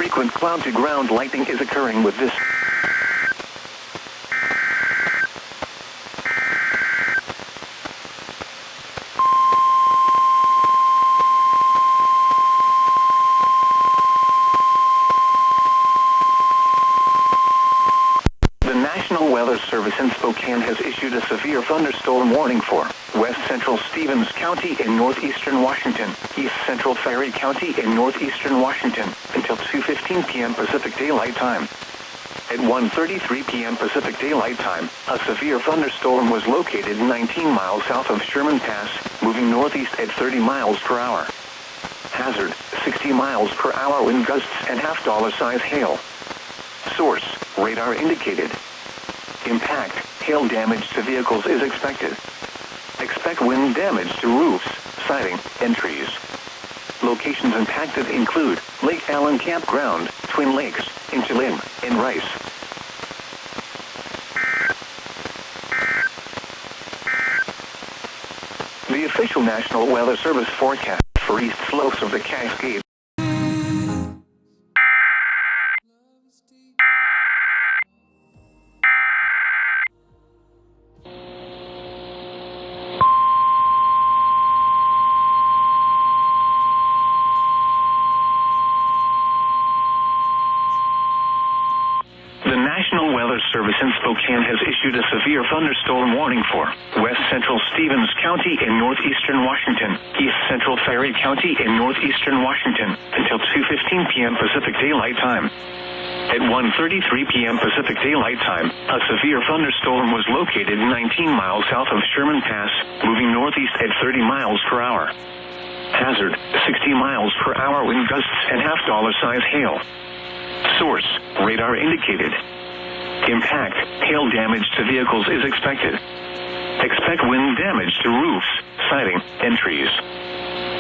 Frequent cloud-to-ground lightning is occurring with this. The National Weather Service in Spokane has issued a severe thunderstorm warning for West Central Stevens County in northeastern Washington, East Central Ferry County in northeastern Washington, until 2:15 p.m. Pacific Daylight Time. At 1:33 p.m. Pacific Daylight Time, a severe thunderstorm was located 19 miles south of Sherman Pass, moving northeast at 30 miles per hour. Hazard, 60 miles per hour wind gusts and $half-size hail. Source, radar indicated. Impact, hail damage to vehicles is expected. Expect wind damage to roofs, siding, and trees. Locations impacted include Lake Allen Campground, Twin Lakes, Inchlim, and Rice. The official National Weather Service forecast for east slopes of the Cascades. The National Weather Service in Spokane has issued a severe thunderstorm warning for West Central Stevens County in northeastern Washington, East Central Ferry County in northeastern Washington, until 2:15 p.m. Pacific Daylight Time. At 1:33 p.m. Pacific Daylight Time, a severe thunderstorm was located 19 miles south of Sherman Pass, moving northeast at 30 miles per hour. Hazard, 60 miles per hour wind gusts and $half-size hail. Source, radar indicated. Impact, hail damage to vehicles is expected. Expect wind damage to roofs, siding, and trees.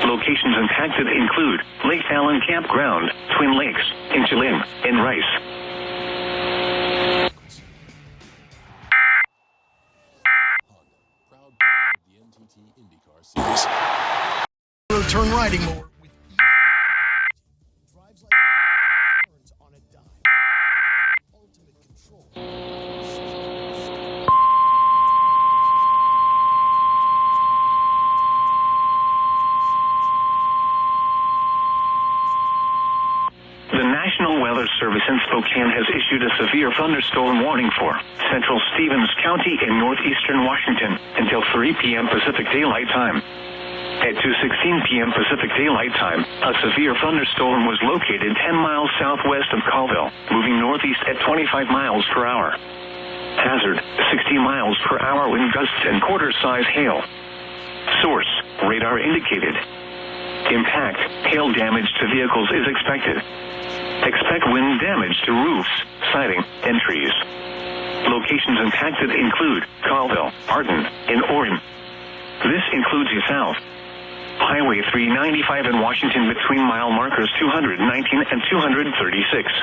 Locations impacted include Lake Allen Campground, Twin Lakes, Inchlim, and Rice. Proud partner of the NTT IndyCar Series. Turn riding more with EAS. Drives like a turns on a dime. Ultimate control. The National Weather Service in Spokane has issued a severe thunderstorm warning for Central Stevens County in northeastern Washington until 3 p.m. Pacific Daylight Time. At 2:16 p.m. Pacific Daylight Time, a severe thunderstorm was located 10 miles southwest of Colville, moving northeast at 25 miles per hour. Hazard, 60 miles per hour wind gusts and quarter-size hail. Source, radar indicated. Impact, hail damage to vehicles is expected. Expect wind damage to roofs, siding, and trees. Locations impacted include Colville, Arden, and Orem. This includes the south. Highway 395 in Washington between mile markers 219 and 236.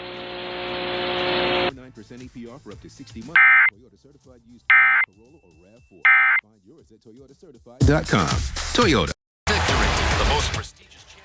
9% APR for up to 60 months on Toyota certified used Camry, Corolla, or RAV4. Find yours at ToyotaCertified.com. Toyota. Victory, the most prestigious champion.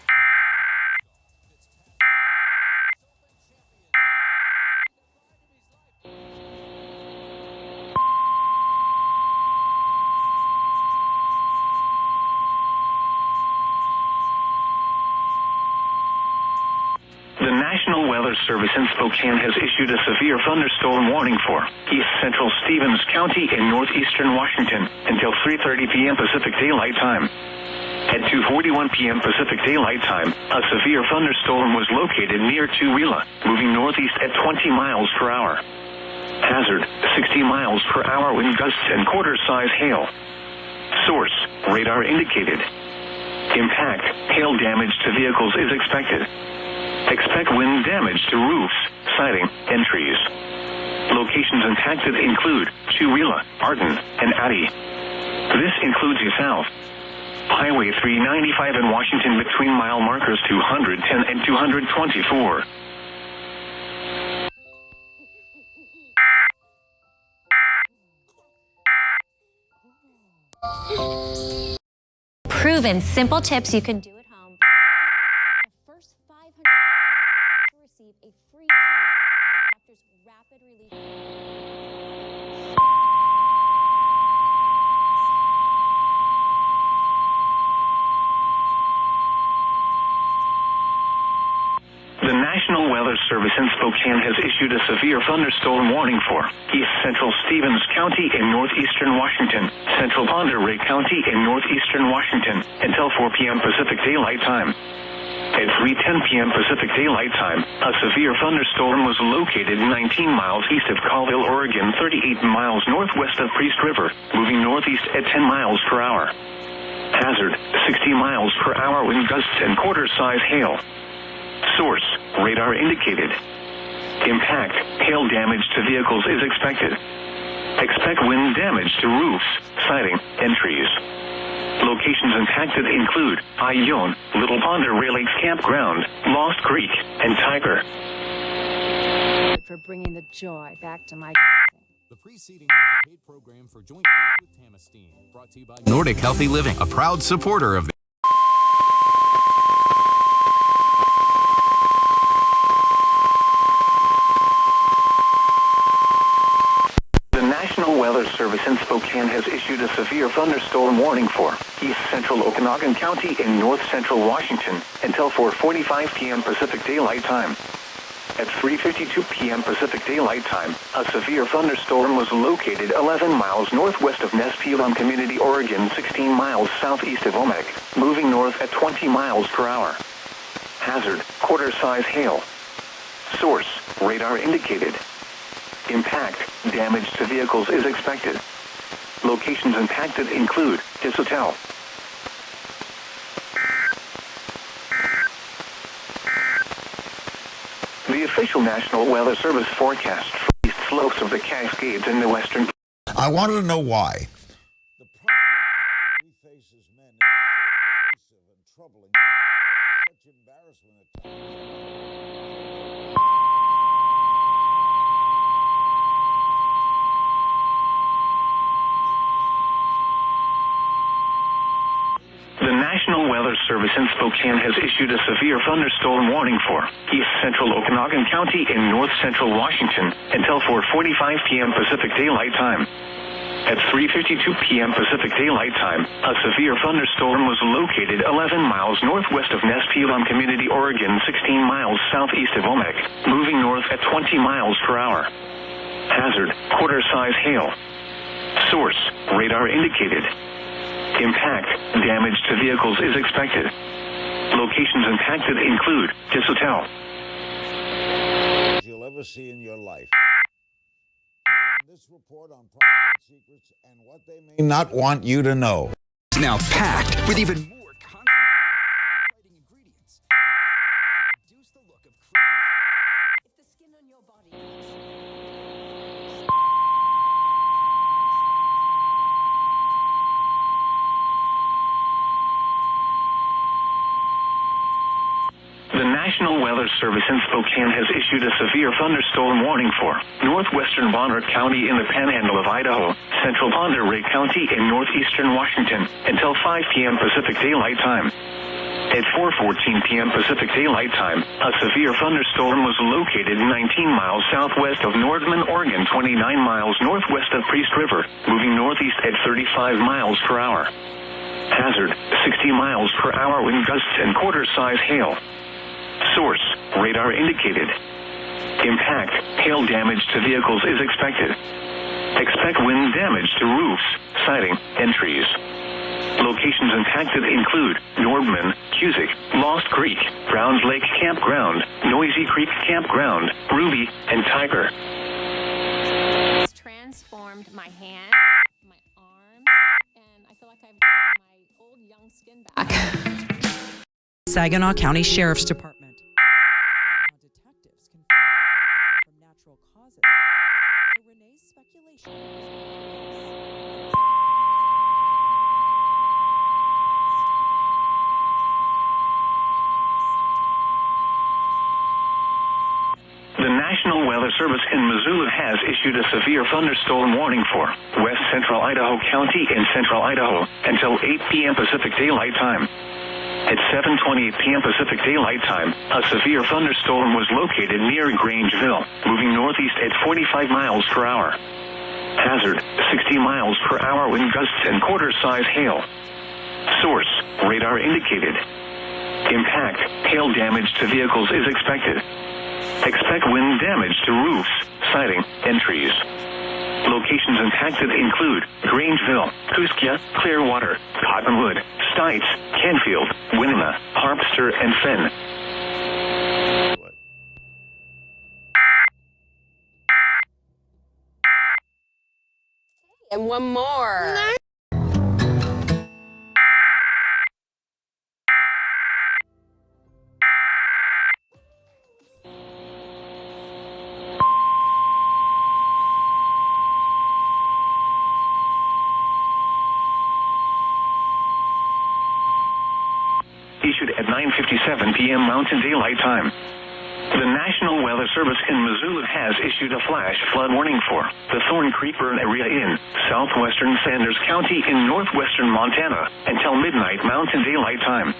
The National Weather Service in Spokane has issued a severe thunderstorm warning for East Central Stevens County in northeastern Washington until 3:30 p.m. Pacific Daylight Time. At 2:41 p.m. Pacific Daylight Time, a severe thunderstorm was located near Tooele, moving northeast at 20 miles per hour. Hazard, 60 miles per hour wind gusts and quarter-size hail. Source, radar indicated. Impact, hail damage to vehicles is expected. Expect wind damage to roofs, siding, and trees. Locations impacted include Tooele, Arden, and Addy. This includes the south. Highway 395 in Washington between mile markers 210 and 224. Proven simple tips you can do at home. The first 500 customers will also receive receive a free tube of the doctor's rapid relief. The National Weather Service in Spokane has issued a severe thunderstorm warning for East Central Stevens County in northeastern Washington, Central Ray County in northeastern Washington, until 4 p.m. Pacific Daylight Time. At 3:10 p.m. Pacific Daylight Time, a severe thunderstorm was located 19 miles east of Colville, Oregon, 38 miles northwest of Priest River, moving northeast at 10 miles per hour. Hazard, 60 miles per hour wind gusts and quarter-size hail. Source, radar indicated. Impact, hail damage to vehicles is expected. Expect wind damage to roofs, siding, and trees. Locations impacted include Ione, Little Pond Lakes Campground, Lost Creek, and Tiger. For bringing the joy back to my The preceding was a paid program for Joint Food with Tamastine, brought to you by Nordic Healthy Living, a proud supporter of the National Weather Service in Spokane has issued a severe thunderstorm warning for East Central Okanagan County in north central Washington until 4:45 p.m. Pacific Daylight Time. At 3:52 p.m. Pacific Daylight Time, a severe thunderstorm was located 11 miles northwest of Nespeon Community, Oregon, 16 miles southeast of Omek, moving north at 20 miles per hour. Hazard, quarter-size hail. Source, radar indicated. Impact, damage to vehicles is expected. Locations impacted include Dish Hotel. The official National Weather Service forecast for east slopes of the Cascades in the western. I wanted to know why. The prostate problem we face as men is so pervasive and troubling, it causes such embarrassment at times. The National Weather Service in Spokane has issued a severe thunderstorm warning for East Central Okanagan County in north central Washington until 4:45 p.m. Pacific Daylight Time. At 3:52 p.m. Pacific Daylight Time, a severe thunderstorm was located 11 miles northwest of Nespeon Community, Oregon, 16 miles southeast of Omek, moving north at 20 miles per hour. Hazard, quarter-size hail. Source, radar indicated. Impact, damage to vehicles is expected. Locations impacted include Dish Hotel. You'll ever see in your life. Here in this report on prostate secrets and what they may Not want you to know. now packed with even more Fighting ingredients to reduce the look of creepy skin. If the skin on your body The National Weather Service in Spokane has issued a severe thunderstorm warning for northwestern Bonner County in the Panhandle of Idaho, central Ray County in northeastern Washington until 5 p.m. Pacific Daylight Time. At 4:14 p.m. Pacific Daylight Time, a severe thunderstorm was located 19 miles southwest of Nordman, Oregon, 29 miles northwest of Priest River, moving northeast at 35 miles per hour. Hazard, 60 miles per hour wind gusts and quarter-size hail. Source, radar indicated. Impact, hail damage to vehicles is expected. Expect wind damage to roofs, siding, and trees. Locations impacted include Nordman, Cusick, Lost Creek, Browns Lake Campground, Noisy Creek Campground, Ruby, and Tiger. has transformed my hands, my arms, and I feel like I've gotten my old young skin back. Saginaw County Sheriff's Department. Saginaw detectives confirmed her death from natural causes. So Renee's speculation The National Weather Service in Missoula has issued a severe thunderstorm warning for west central Idaho County and central Idaho until 8 p.m. Pacific Daylight Time. At 7:28 p.m. Pacific Daylight Time, a severe thunderstorm was located near Grangeville, moving northeast at 45 miles per hour. Hazard, 60 miles per hour wind gusts and quarter-size hail. Source, radar indicated. Impact, hail damage to vehicles is expected. Expect wind damage to roofs, siding, and trees. Locations impacted include Grangeville, Kuskia, Clearwater, Cottonwood, Stites, Canfield, Winona, Harpster, and Finn. And one more. Issued at 9:57 p.m. Mountain Daylight Time. The National Weather Service in Missoula has issued a flash flood warning for the Thorn Creeper area in southwestern Sanders County in northwestern Montana until midnight Mountain Daylight Time.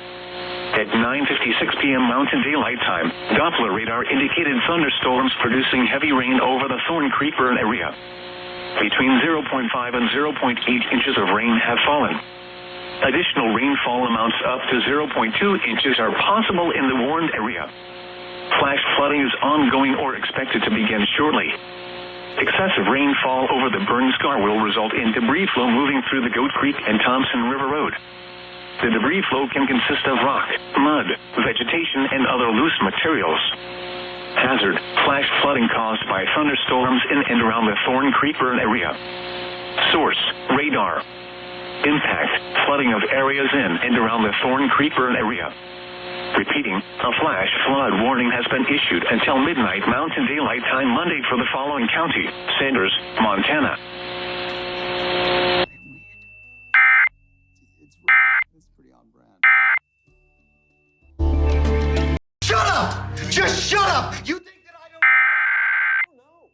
At 9:56 p.m. Mountain Daylight Time, Doppler radar indicated thunderstorms producing heavy rain over the Thorn Creeper area. Between 0.5 and 0.8 inches of rain have fallen. Additional rainfall amounts up to 0.2 inches are possible in the warned area. Flash flooding is ongoing or expected to begin shortly. Excessive rainfall over the burn scar will result in debris flow moving through the Goat Creek and Thompson River Road. The debris flow can consist of rock, mud, vegetation, and other loose materials. Hazard, flash flooding caused by thunderstorms in and around the Thorn Creeper area. Source, radar. Impact, flooding of areas in and around the Thorn Creeper area. Repeating, a flash flood warning has been issued until midnight Mountain Daylight Time Monday for the following county: Sanders, Montana. It's pretty on brand. Shut up! Just shut up! You think that I don't know?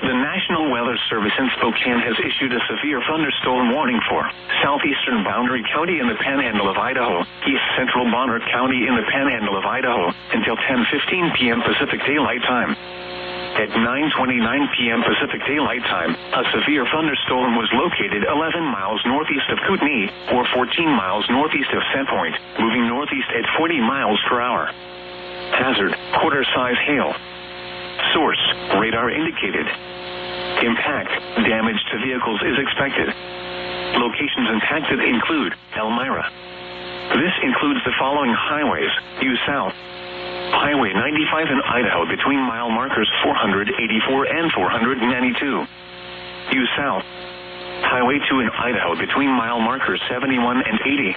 The National Weather Service in Spokane has issued a severe thunderstorm warning for southeastern Boundary County in the Panhandle of Idaho, east central Bonner County in the Panhandle of Idaho, until 10:15 p.m. Pacific Daylight Time. At 9:29 p.m. Pacific Daylight Time, a severe thunderstorm was located 11 miles northeast of Kootenai, or 14 miles northeast of Sandpoint, moving northeast at 40 miles per hour. Hazard, quarter-size hail. Source, radar indicated. Impact, damage to vehicles is expected. Locations impacted include Elmira. This includes the following highways: due south, Highway 95 in Idaho between mile markers 484 and 492. Due south, Highway 2 in Idaho between mile markers 71 and 80.